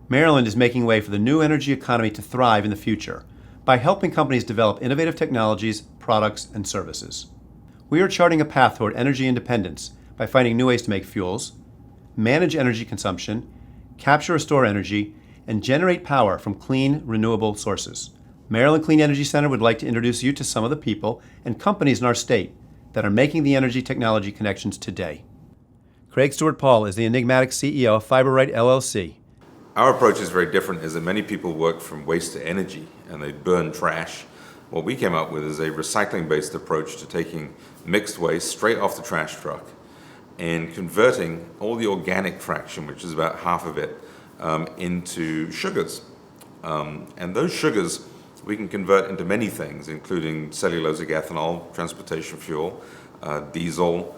Maryland is making way for the new energy economy to thrive in the future by helping companies develop innovative technologies, products, and services. We are charting a path toward energy independence by finding new ways to make fuels, manage energy consumption, capture or store energy, and generate power from clean, renewable sources. Maryland Clean Energy Center would like to introduce you to some of the people and companies in our state that are making the energy technology connections today. Craig Stewart Paul is the enigmatic CEO of FiberRight LLC. Our approach is very different, is that many people work from waste to energy and they burn trash. What we came up with is a recycling-based approach to taking mixed waste straight off the trash truck and converting all the organic fraction, which is about half of it, into sugars. And those sugars we can convert into many things, including cellulosic ethanol, transportation fuel, diesel.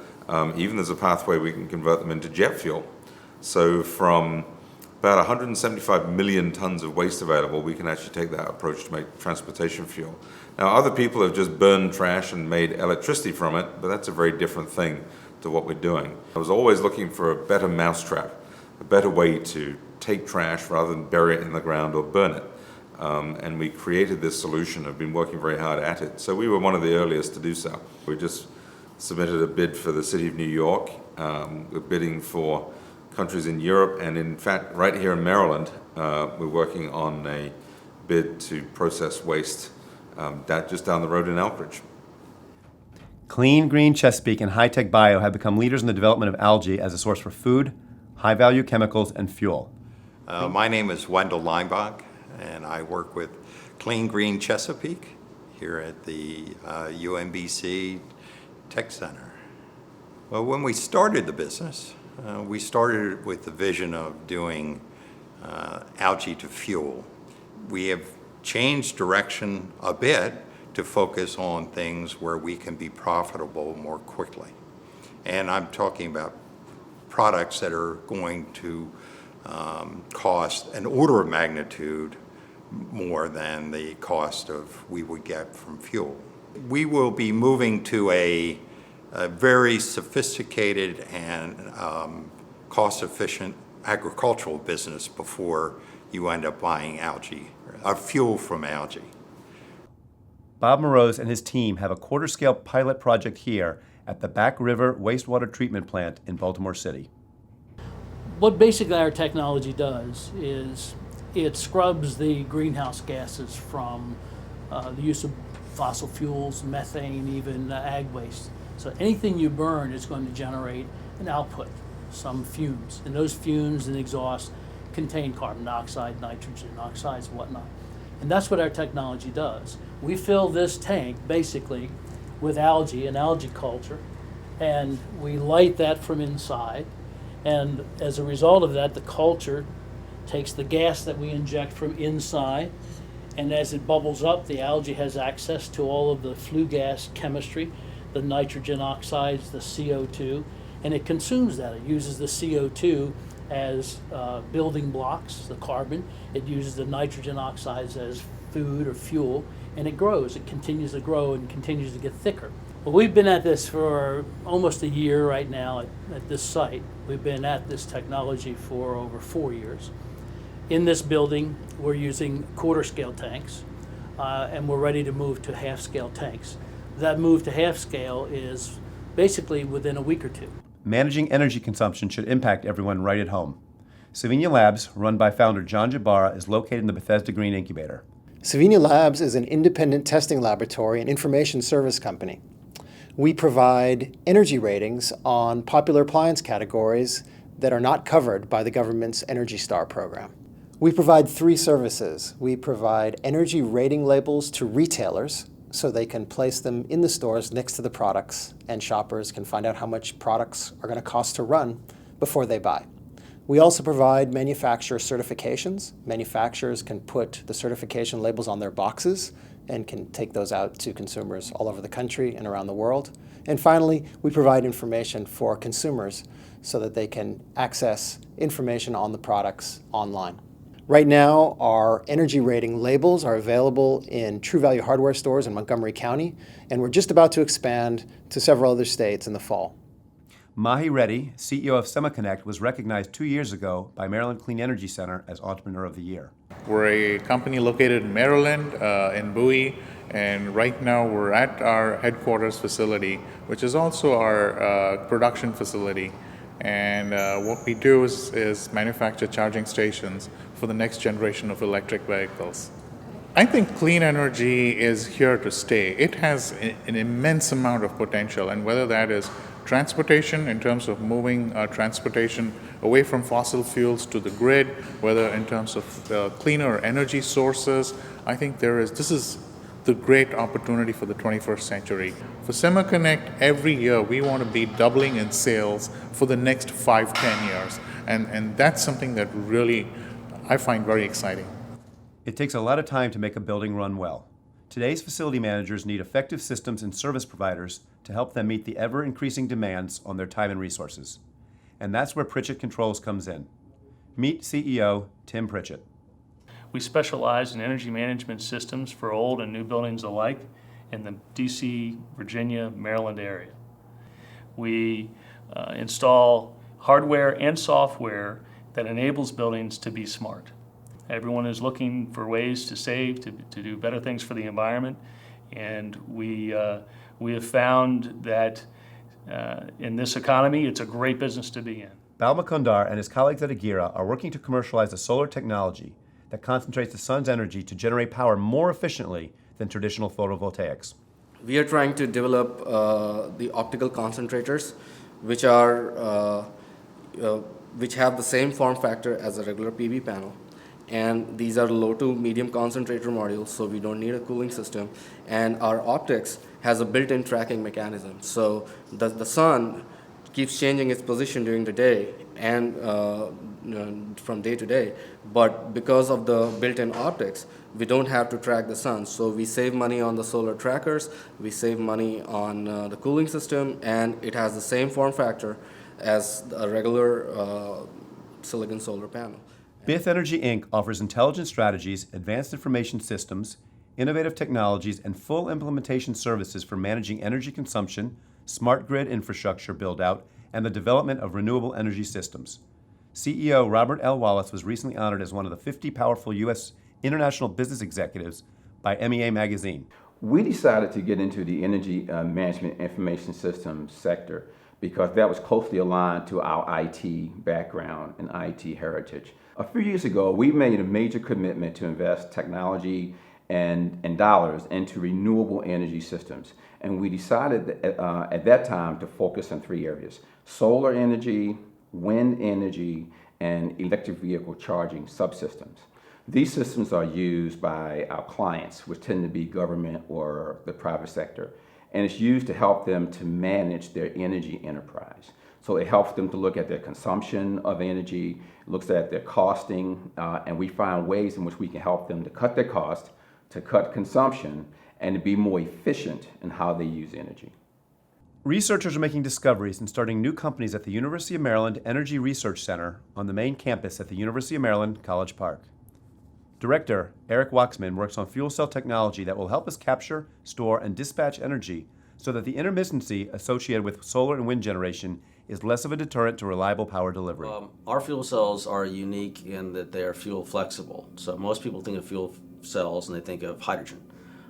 Even there's a pathway we can convert them into jet fuel. So from about 175 million tons of waste available, we can actually take that approach to make transportation fuel. Now, other people have just burned trash and made electricity from it, but that's a very different thing to what we're doing. I was always looking for a better mousetrap, a better way to take trash rather than bury it in the ground or burn it. And we created this solution. I've been working very hard at it. So we were one of the earliest to do so. We just submitted a bid for the City of New York. We're bidding for countries in Europe, and in fact, right here in Maryland, we're working on a bid to process waste just down the road in Elkridge. Clean Green Chesapeake and High Tech Bio have become leaders in the development of algae as a source for food, high-value chemicals, and fuel. My name is Wendell Leinbach, and I work with Clean Green Chesapeake here at the UMBC Tech Center. Well, when we started the business, we started with the vision of doing algae to fuel. We have changed direction a bit to focus on things where we can be profitable more quickly. And I'm talking about products that are going to cost an order of magnitude more than the cost of we would get from fuel. We will be moving to a very sophisticated and cost-efficient agricultural business before you end up buying algae, fuel from algae. Bob Morose and his team have a quarter-scale pilot project here at the Back River Wastewater Treatment Plant in Baltimore City. What basically our technology does is it scrubs the greenhouse gases from the use of fossil fuels, methane, even ag waste. So anything you burn is going to generate an output, some fumes. And those fumes and exhaust contain carbon dioxide, nitrogen oxides, and whatnot. And that's what our technology does. We fill this tank basically with algae, an algae culture, and we light that from inside. And as a result of that, the culture takes the gas that we inject from inside, and as it bubbles up, the algae has access to all of the flue gas chemistry, the nitrogen oxides, the CO2, and it consumes that. It uses the CO2 as building blocks, the carbon. It uses the nitrogen oxides as food or fuel, and it grows. It continues to grow and continues to get thicker. Well, we've been at this for almost a year right now at this site. We've been at this technology for over 4 years. In this building, we're using quarter-scale tanks, and we're ready to move to half-scale tanks. That move to half-scale is basically within a week or two. Managing energy consumption should impact everyone right at home. Savinia Labs, run by founder John Jabara, is located in the Bethesda Green Incubator. Savinia Labs is an independent testing laboratory and information service company. We provide energy ratings on popular appliance categories that are not covered by the government's Energy Star program. We provide 3 services. We provide energy rating labels to retailers so they can place them in the stores next to the products, and shoppers can find out how much products are going to cost to run before they buy. We also provide manufacturer certifications. Manufacturers can put the certification labels on their boxes and can take those out to consumers all over the country and around the world. And finally, we provide information for consumers so that they can access information on the products online. Right now, our energy rating labels are available in True Value hardware stores in Montgomery County, and we're just about to expand to several other states in the fall. Mahi Reddy, CEO of SemiConnect, was recognized 2 years ago by Maryland Clean Energy Center as Entrepreneur of the Year. We're a company located in Maryland, in Bowie, and right now we're at our headquarters facility, which is also our production facility. And what we do is manufacture charging stations for the next generation of electric vehicles. I think clean energy is here to stay. It has an immense amount of potential, and whether that is transportation in terms of moving transportation away from fossil fuels to the grid, whether in terms of cleaner energy sources, I think this is the great opportunity for the 21st century. For SemiConnect, every year we want to be doubling in sales for the next 5-10 years, and that's something that really I find very exciting. It takes a lot of time to make a building run well. Today's facility managers need effective systems and service providers to help them meet the ever-increasing demands on their time and resources. And that's where Pritchett Controls comes in. Meet CEO Tim Pritchett. We specialize in energy management systems for old and new buildings alike in the DC, Virginia, Maryland area. We install hardware and software that enables buildings to be smart. Everyone is looking for ways to save, to do better things for the environment, and we have found that in this economy, it's a great business to be in. Bal Mukundar and his colleagues at Agira are working to commercialize a solar technology that concentrates the sun's energy to generate power more efficiently than traditional photovoltaics. We are trying to develop the optical concentrators, which are which have the same form factor as a regular PV panel. And these are low to medium concentrator modules, so we don't need a cooling system. And our optics has a built-in tracking mechanism. So the sun keeps changing its position during the day and from day to day. But because of the built-in optics, we don't have to track the sun. So we save money on the solar trackers, we save money on the cooling system, and it has the same form factor as a regular silicon solar panel. Bith Energy Inc. offers intelligent strategies, advanced information systems, innovative technologies, and full implementation services for managing energy consumption, smart grid infrastructure build-out, and the development of renewable energy systems. CEO Robert L. Wallace was recently honored as one of the 50 powerful U.S. international business executives by MEA Magazine. We decided to get into the energy management information systems sector because that was closely aligned to our IT background and IT heritage. A few years ago, we made a major commitment to invest technology and dollars into renewable energy systems. And we decided that, at that time to focus on 3 areas: solar energy, wind energy, and electric vehicle charging subsystems. These systems are used by our clients, which tend to be government or the private sector. And it's used to help them to manage their energy enterprise. So it helps them to look at their consumption of energy, looks at their costing, and we find ways in which we can help them to cut their cost, to cut consumption, and to be more efficient in how they use energy. Researchers are making discoveries and starting new companies at the University of Maryland Energy Research Center on the main campus at the University of Maryland, College Park. Director Eric Waxman works on fuel cell technology that will help us capture, store, and dispatch energy so that the intermittency associated with solar and wind generation is less of a deterrent to reliable power delivery. Our fuel cells are unique in that they are fuel flexible. So most people think of fuel cells and they think of hydrogen.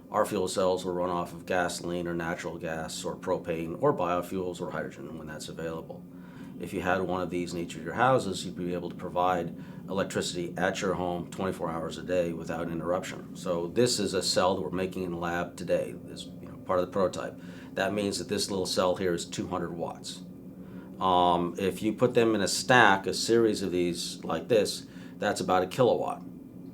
Our fuel cells will run off of gasoline or natural gas or propane or biofuels or hydrogen when that's available. If you had one of these in each of your houses, you'd be able to provide electricity at your home 24 hours a day without interruption. So this is a cell that we're making in the lab today, this part of the prototype. That means that this little cell here is 200 watts. If you put them in a stack, a series of these like this, that's about a kilowatt.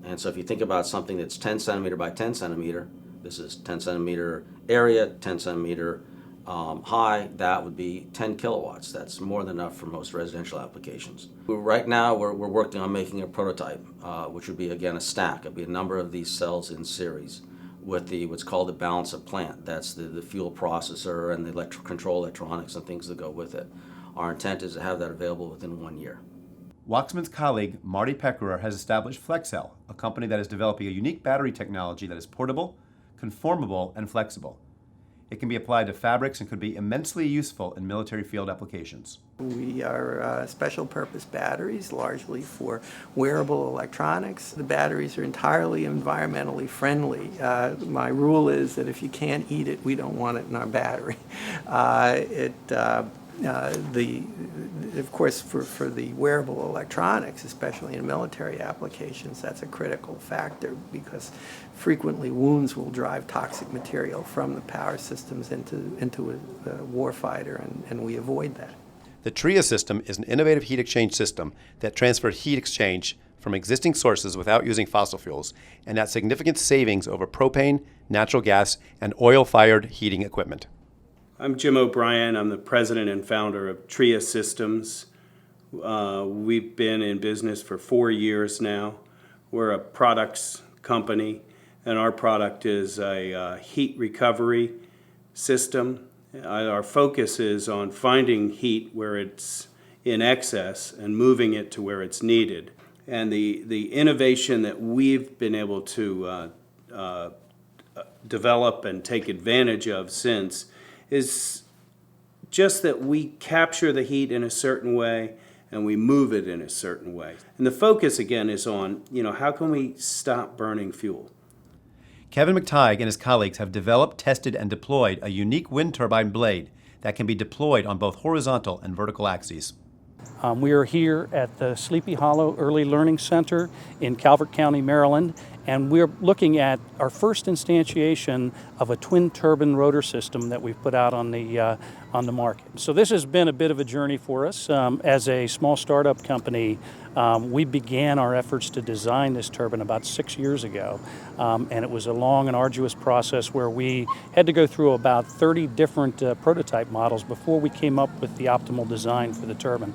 And so if you think about something that's 10 centimeter by 10 centimeter, this is 10 centimeter area, 10 centimeter high, that would be 10 kilowatts. That's more than enough for most residential applications. Right now we're working on making a prototype, which would be again a stack. It'd be a number of these cells in series with what's called the balance of plant. That's the fuel processor and the control electronics and things that go with it. Our intent is to have that available within 1 year. Waxman's colleague, Marty Peckerer, has established FlexCell, a company that is developing a unique battery technology that is portable, conformable, and flexible. It can be applied to fabrics and could be immensely useful in military field applications. We are special purpose batteries, largely for wearable electronics. The batteries are entirely environmentally friendly. My rule is that if you can't eat it, we don't want it in our battery. Of course, for the wearable electronics, especially in military applications, that's a critical factor because frequently wounds will drive toxic material from the power systems into a warfighter, and we avoid that. The TRIA system is an innovative heat exchange system that transfers heat exchange from existing sources without using fossil fuels and at significant savings over propane, natural gas, and oil-fired heating equipment. I'm Jim O'Brien. I'm the president and founder of TRIA Systems. We've been in business for 4 years now. We're a products company, and our product is a heat recovery system. Our focus is on finding heat where it's in excess and moving it to where it's needed. And the innovation that we've been able to develop and take advantage of since is just that we capture the heat in a certain way and we move it in a certain way. And the focus again is on, how can we stop burning fuel? Kevin McTighe and his colleagues have developed, tested, and deployed a unique wind turbine blade that can be deployed on both horizontal and vertical axes. We are here at the Sleepy Hollow Early Learning Center in Calvert County, Maryland, and we're looking at our first instantiation of a twin turbine rotor system that we've put out on the market. So this has been a bit of a journey for us. As a small startup company, we began our efforts to design this turbine about 6 years ago, and it was a long and arduous process where we had to go through about 30 different prototype models before we came up with the optimal design for the turbine.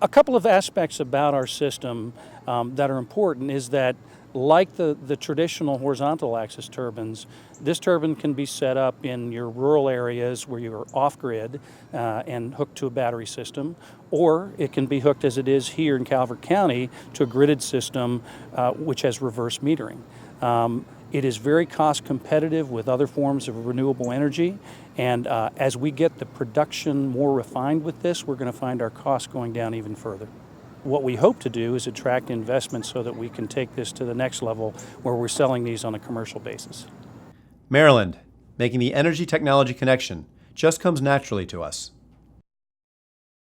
A couple of aspects about our system that are important is that, like the traditional horizontal axis turbines, this turbine can be set up in your rural areas where you're off-grid and hooked to a battery system, or it can be hooked as it is here in Calvert County to a gridded system which has reverse metering. It is very cost competitive with other forms of renewable energy, and as we get the production more refined with this, we're going to find our costs going down even further. What we hope to do is attract investment so that we can take this to the next level where we're selling these on a commercial basis. Maryland, making the energy technology connection, just comes naturally to us.